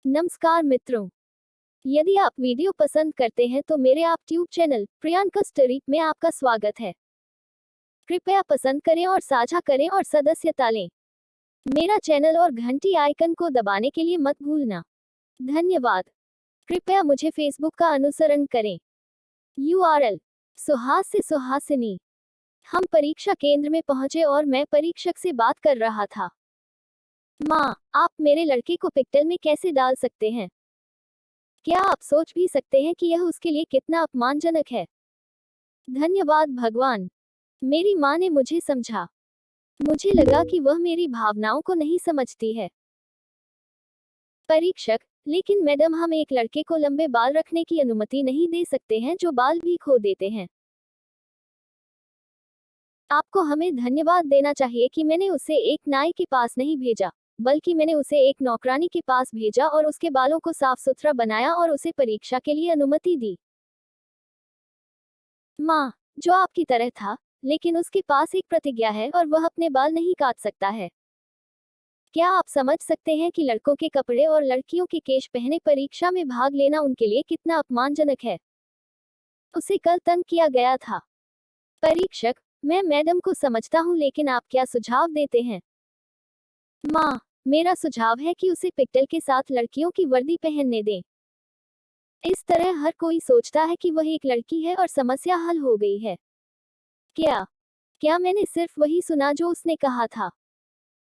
नमस्कार मित्रों, यदि आप वीडियो पसंद करते हैं तो मेरे आप ट्यूब चैनल प्रियंका स्टोरी में आपका स्वागत है। कृपया पसंद करें और साझा करें और सदस्यता लें। मेरा चैनल और घंटी आइकन को दबाने के लिए मत भूलना। धन्यवाद। कृपया मुझे फेसबुक का अनुसरण करें। URL सुहास्य सुहासिनी। हम परीक्षा केंद्र में पहुंचे और मैं परीक्षक से बात कर रहा था। माँ, आप मेरे लड़के को पिक्टल में कैसे डाल सकते हैं? क्या आप सोच भी सकते हैं कि यह उसके लिए कितना अपमानजनक है? धन्यवाद भगवान, मेरी माँ ने मुझे समझा। मुझे लगा कि वह मेरी भावनाओं को नहीं समझती है। परीक्षक, लेकिन मैडम, हम एक लड़के को लंबे बाल रखने की अनुमति नहीं दे सकते हैं जो बाल भी खो देते हैं। आपको हमें धन्यवाद देना चाहिए कि मैंने उसे एक नाई के पास नहीं भेजा, बल्कि मैंने उसे एक नौकरानी के पास भेजा और उसके बालों को साफ सुथरा बनाया और उसे परीक्षा के लिए अनुमति दी। माँ, जो आपकी तरह था, लेकिन उसके पास एक प्रतिज्ञा है और वह अपने बाल नहीं काट सकता है। क्या आप समझ सकते हैं कि लड़कों के कपड़े और लड़कियों के केश पहने परीक्षा में भाग लेना उनके लिए कितना अपमानजनक है? उसे कल तंग किया गया था। परीक्षक, मैं मैडम को समझता हूँ, लेकिन आप क्या सुझाव देते हैं? माँ, मेरा सुझाव है कि उसे पिक्टल के साथ लड़कियों की वर्दी पहनने दें। इस तरह हर कोई सोचता है कि वह एक लड़की है और समस्या हल हो गई है। क्या क्या मैंने सिर्फ वही सुना जो उसने कहा था?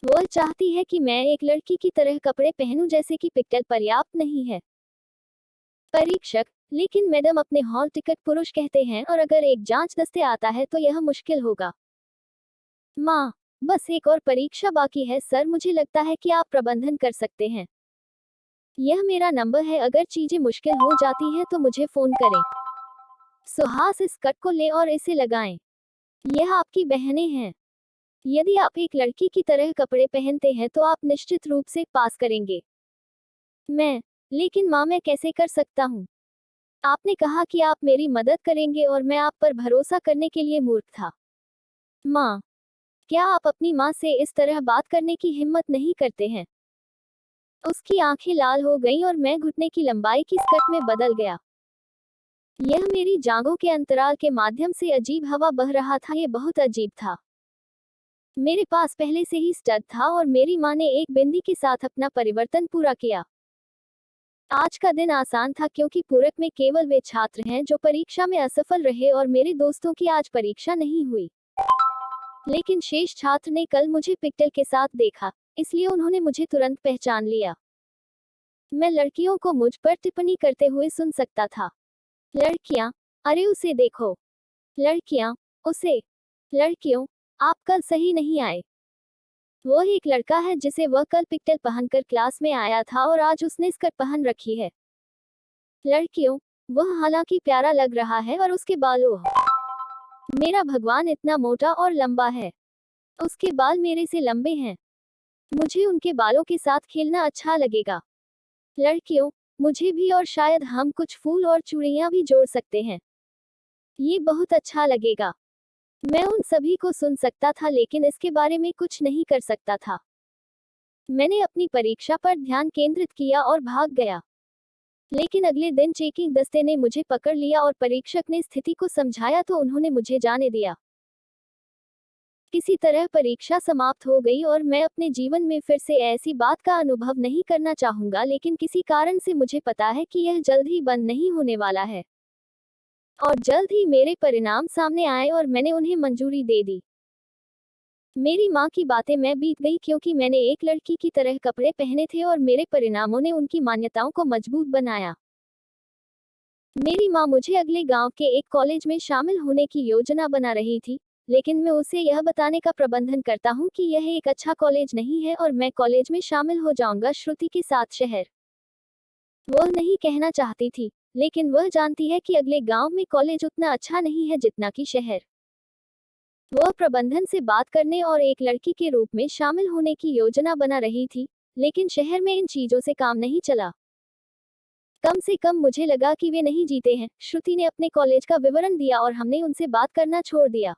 वह चाहती है कि मैं एक लड़की की तरह कपड़े पहनूं जैसे कि पिक्टल पर्याप्त नहीं है। परीक्षक, लेकिन मैडम, अपने हॉल टिकट पुरुष कहते हैं और अगर एक जांच दस्ते आता है तो यह मुश्किल होगा। माँ, बस एक और परीक्षा बाकी है सर, मुझे लगता है कि आप प्रबंधन कर सकते हैं। यह मेरा नंबर है, अगर चीजें मुश्किल हो जाती हैं तो मुझे फोन करें। सुहास, इस कट को ले और इसे लगाएं। यह आपकी बहनें हैं। यदि आप एक लड़की की तरह कपड़े पहनते हैं तो आप निश्चित रूप से पास करेंगे। लेकिन माँ, मैं कैसे कर सकता हूँ? आपने कहा कि आप मेरी मदद करेंगे और मैं आप पर भरोसा करने के लिए मूर्ख था। माँ, क्या आप अपनी माँ से इस तरह बात करने की हिम्मत नहीं करते हैं? उसकी आंखें लाल हो गईं और मैं घुटने की लंबाई की स्कर्ट में बदल गया। यह मेरी जांघों के अंतराल के माध्यम से अजीब हवा बह रहा था, यह बहुत अजीब था। मेरे पास पहले से ही स्टड था और मेरी माँ ने एक बिंदी के साथ अपना परिवर्तन पूरा किया। आज का दिन आसान था क्योंकि पूरक में केवल वे छात्र हैं जो परीक्षा में असफल रहे और मेरे दोस्तों की आज परीक्षा नहीं हुई। लेकिन शेष छात्र ने कल मुझे पिक्टल के साथ देखा, इसलिए उन्होंने मुझे तुरंत पहचान लिया। मैं लड़कियों को मुझ पर टिप्पणी करते हुए सुन सकता था। लड़कियां, अरे उसे देखो। लड़कियां, उसे। लड़कियों, आप कल सही नहीं आए। वह एक लड़का है जिसे वह कल पिक्टल पहनकर क्लास में आया था और आज उसने स्कर्ट पहन रखी है। लड़कियों, वह हालांकि प्यारा लग रहा है और उसके बालों, मेरा भगवान, इतना मोटा और लंबा है। उसके बाल मेरे से लंबे हैं। मुझे उनके बालों के साथ खेलना अच्छा लगेगा। लड़कियों, मुझे भी, और शायद हम कुछ फूल और चूड़ियां भी जोड़ सकते हैं। ये बहुत अच्छा लगेगा। मैं उन सभी को सुन सकता था लेकिन इसके बारे में कुछ नहीं कर सकता था। मैंने अपनी परीक्षा पर ध्यान केंद्रित किया और भाग गया। लेकिन अगले दिन चेकिंग दस्ते ने मुझे पकड़ लिया और परीक्षक ने स्थिति को समझाया तो उन्होंने मुझे जाने दिया। किसी तरह परीक्षा समाप्त हो गई और मैं अपने जीवन में फिर से ऐसी बात का अनुभव नहीं करना चाहूंगा, लेकिन किसी कारण से मुझे पता है कि यह जल्द ही बंद नहीं होने वाला है। और जल्द ही मेरे परिणाम सामने आए और मैंने उन्हें मंजूरी दे दी। मेरी माँ की बातें मैं बीत गई क्योंकि मैंने एक लड़की की तरह कपड़े पहने थे और मेरे परिणामों ने उनकी मान्यताओं को मजबूत बनाया। मेरी माँ मुझे अगले गांव के एक कॉलेज में शामिल होने की योजना बना रही थी, लेकिन मैं उसे यह बताने का प्रबंधन करता हूँ कि यह एक अच्छा कॉलेज नहीं है और मैं कॉलेज में शामिल हो जाऊंगा श्रुति के साथ शहर। वह नहीं कहना चाहती थी, लेकिन वह जानती है कि अगले गांव में कॉलेज उतना अच्छा नहीं है जितना कि शहर। वह प्रबंधन से बात करने और एक लड़की के रूप में शामिल होने की योजना बना रही थी, लेकिन शहर में इन चीजों से काम नहीं चला। कम से कम मुझे लगा कि वे नहीं जीते हैं। श्रुति ने अपने कॉलेज का विवरण दिया और हमने उनसे बात करना छोड़ दिया।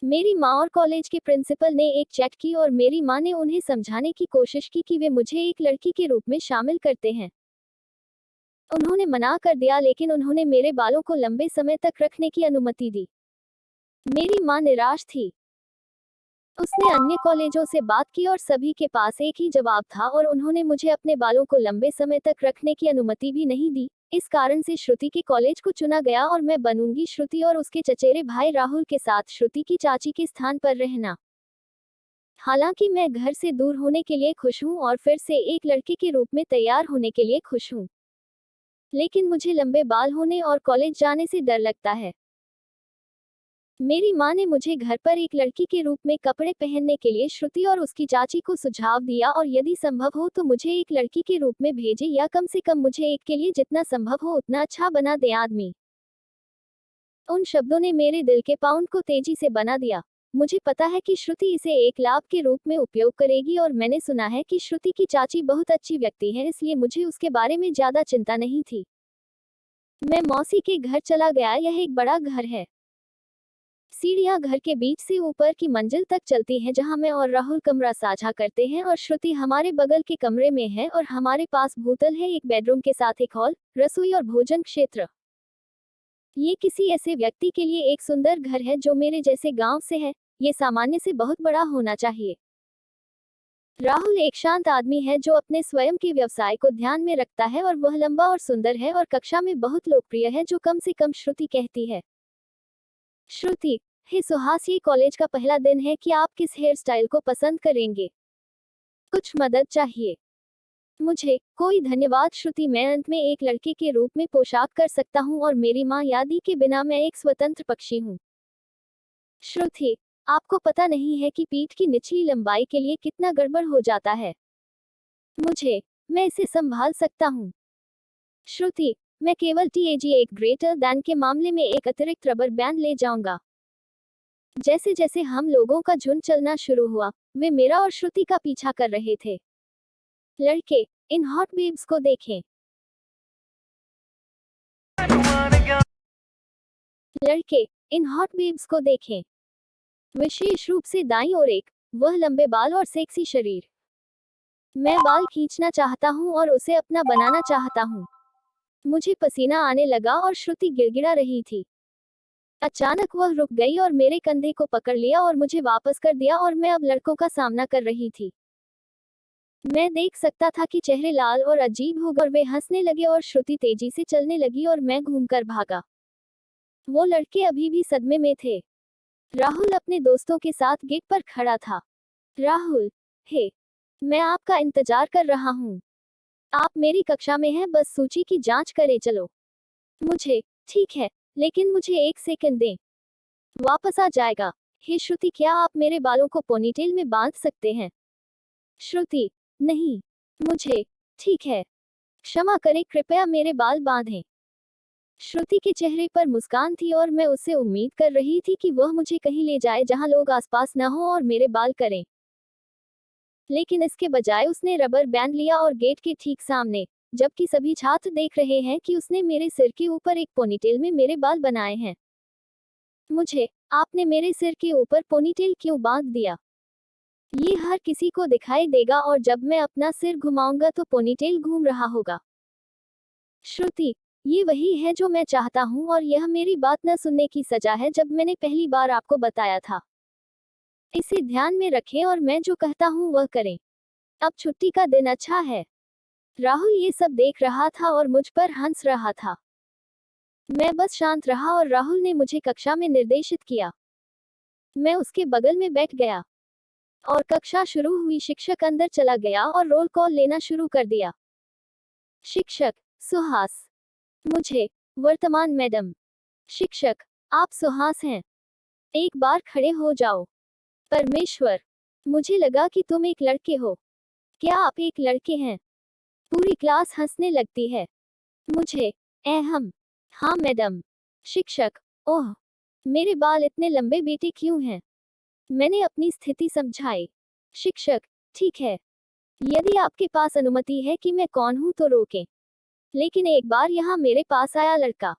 मेरी माँ और कॉलेज के प्रिंसिपल ने एक चैट की और मेरी माँ ने उन्हें समझाने की कोशिश की कि वे मुझे एक लड़की के रूप में शामिल करते हैं। उन्होंने मना कर दिया, लेकिन उन्होंने मेरे बालों को लंबे समय तक रखने की अनुमति दी। मेरी माँ निराश थी। उसने अन्य कॉलेजों से बात की और सभी के पास एक ही जवाब था और उन्होंने मुझे अपने बालों को लंबे समय तक रखने की अनुमति भी नहीं दी। इस कारण से श्रुति के कॉलेज को चुना गया और मैं बनूंगी श्रुति और उसके चचेरे भाई राहुल के साथ श्रुति की चाची के स्थान पर रहना। हालांकि मैं घर से दूर होने के लिए खुश हूं और फिर से एक लड़के के रूप में तैयार होने के लिए खुश हूं, लेकिन मुझे लंबे बाल होने और कॉलेज जाने से डर लगता है। मेरी माँ ने मुझे घर पर एक लड़की के रूप में कपड़े पहनने के लिए श्रुति और उसकी चाची को सुझाव दिया और यदि संभव हो तो मुझे एक लड़की के रूप में भेजे, या कम से कम मुझे एक के लिए जितना संभव हो उतना अच्छा बना दे आदमी। उन शब्दों ने मेरे दिल के पाउंड को तेजी से बना दिया। मुझे पता है कि श्रुति इसे एक लाभ के रूप में उपयोग करेगी और मैंने सुना है कि श्रुति की चाची बहुत अच्छी व्यक्ति है, इसलिए मुझे उसके बारे में ज्यादा चिंता नहीं थी। मैं मौसी के घर चला गया। यह एक बड़ा घर है। सीढ़ियां घर के बीच से ऊपर की मंजिल तक चलती हैं, जहां मैं और राहुल कमरा साझा करते हैं और श्रुति हमारे बगल के कमरे में है और हमारे पास भूतल है, एक बेडरूम के साथ एक हॉल, रसोई और भोजन क्षेत्र। ये किसी ऐसे व्यक्ति के लिए एक सुंदर घर है जो मेरे जैसे गांव से है। ये सामान्य से बहुत बड़ा होना चाहिए। राहुल एक शांत आदमी है जो अपने स्वयं के व्यवसाय को ध्यान में रखता है और वह लंबा और सुंदर है और कक्षा में बहुत लोकप्रिय है, जो कम से कम श्रुति कहती है। श्रुति, हे सुहास, ये कॉलेज का पहला दिन है कि आप किस हेयर स्टाइल को पसंद करेंगे? कुछ मदद चाहिए? मुझे कोई धन्यवाद श्रुति, मैं अंत में एक लड़के के रूप में पोशाक कर सकता हूँ और मेरी माँ यादी के बिना मैं एक स्वतंत्र पक्षी हूँ। श्रुति, आपको पता नहीं है कि पीठ की निचली लंबाई के लिए कितना गड़बड़ हो जाता है। मैं इसे संभाल सकता हूँ। श्रुति, मैं केवल TAG एक ग्रेटर दैन के मामले में एक अतिरिक्त रबर बैंड ले जाऊंगा। जैसे जैसे हम लोगों का झुंड चलना शुरू हुआ, वे मेरा और श्रुति का पीछा कर रहे थे। लड़के, इन हॉट बेब्स को देखें। लड़के, इन हॉट बेब्स को देखें। विशेष रूप से दाईं ओर एक, वह लंबे बाल और सेक्सी शरीर। मैं बाल खींचना चाहता हूँ और उसे अपना बनाना चाहता हूँ। मुझे पसीना आने लगा और श्रुति गिड़गिड़ा रही थी। अचानक वह रुक गई और मेरे कंधे को पकड़ लिया और मुझे वापस कर दिया और मैं अब लड़कों का सामना कर रही थी। मैं देख सकता था कि चेहरे लाल और अजीब हो गए और वे हंसने लगे और श्रुति तेजी से चलने लगी और मैं घूमकर भागा। वो लड़के अभी भी सदमे में थे। राहुल अपने दोस्तों के साथ गेट पर खड़ा था। राहुल, हे, मैं आपका इंतजार कर रहा हूँ। आप मेरी कक्षा में हैं, बस सूची की जांच करे चलो। मुझे, ठीक है, लेकिन मुझे एक सेकंड दें। वापस आ जाएगा। हे श्रुति, क्या आप मेरे बालों को पोनीटेल में बांध सकते हैं? श्रुति, नहीं। मुझे, ठीक है। क्षमा करें, कृपया मेरे बाल बांधें। श्रुति के चेहरे पर मुस्कान थी और मैं उससे उम्मीद कर रही थी कि वह मुझे कहीं ले जाए जहां लोग आसपास न हो और मेरे बाल करें। लेकिन इसके बजाय उसने रबर बैंड लिया और गेट के ठीक सामने, जबकि सभी छात्र देख रहे हैं कि उसने मेरे सिर के ऊपर एक पोनीटेल में मेरे बाल बनाए हैं। आपने मेरे सिर के ऊपर पोनीटेल क्यों बांध दिया? ये हर किसी को दिखाई देगा और जब मैं अपना सिर घुमाऊंगा तो पोनीटेल घूम रहा होगा। श्रुति, ये वही है जो मैं चाहता हूँ और यह मेरी बात न सुनने की सजा है जब मैंने पहली बार आपको बताया था। इसे ध्यान में रखें और मैं जो कहता हूँ वह करें। अब छुट्टी का दिन अच्छा है। राहुल ये सब देख रहा था और मुझ पर हंस रहा था। मैं बस शांत रहा और राहुल ने मुझे कक्षा में निर्देशित किया। मैं उसके बगल में बैठ गया और कक्षा शुरू हुई। शिक्षक अंदर चला गया और रोल कॉल लेना शुरू कर दिया। शिक्षक, सुहास। वर्तमान मैडम। शिक्षक, आप सुहास हैं। एक बार खड़े हो जाओ। परमेश्वर, मुझे लगा कि तुम एक लड़के हो। क्या आप एक लड़के हैं? पूरी क्लास हंसने लगती है। एहम, हाँ मैडम। शिक्षक, ओह, मेरे बाल इतने लंबे बेटे क्यों हैं? मैंने अपनी स्थिति समझाई। शिक्षक, ठीक है, यदि आपके पास अनुमति है कि मैं कौन हूं तो रोकें। लेकिन एक बार यहाँ मेरे पास आया लड़का।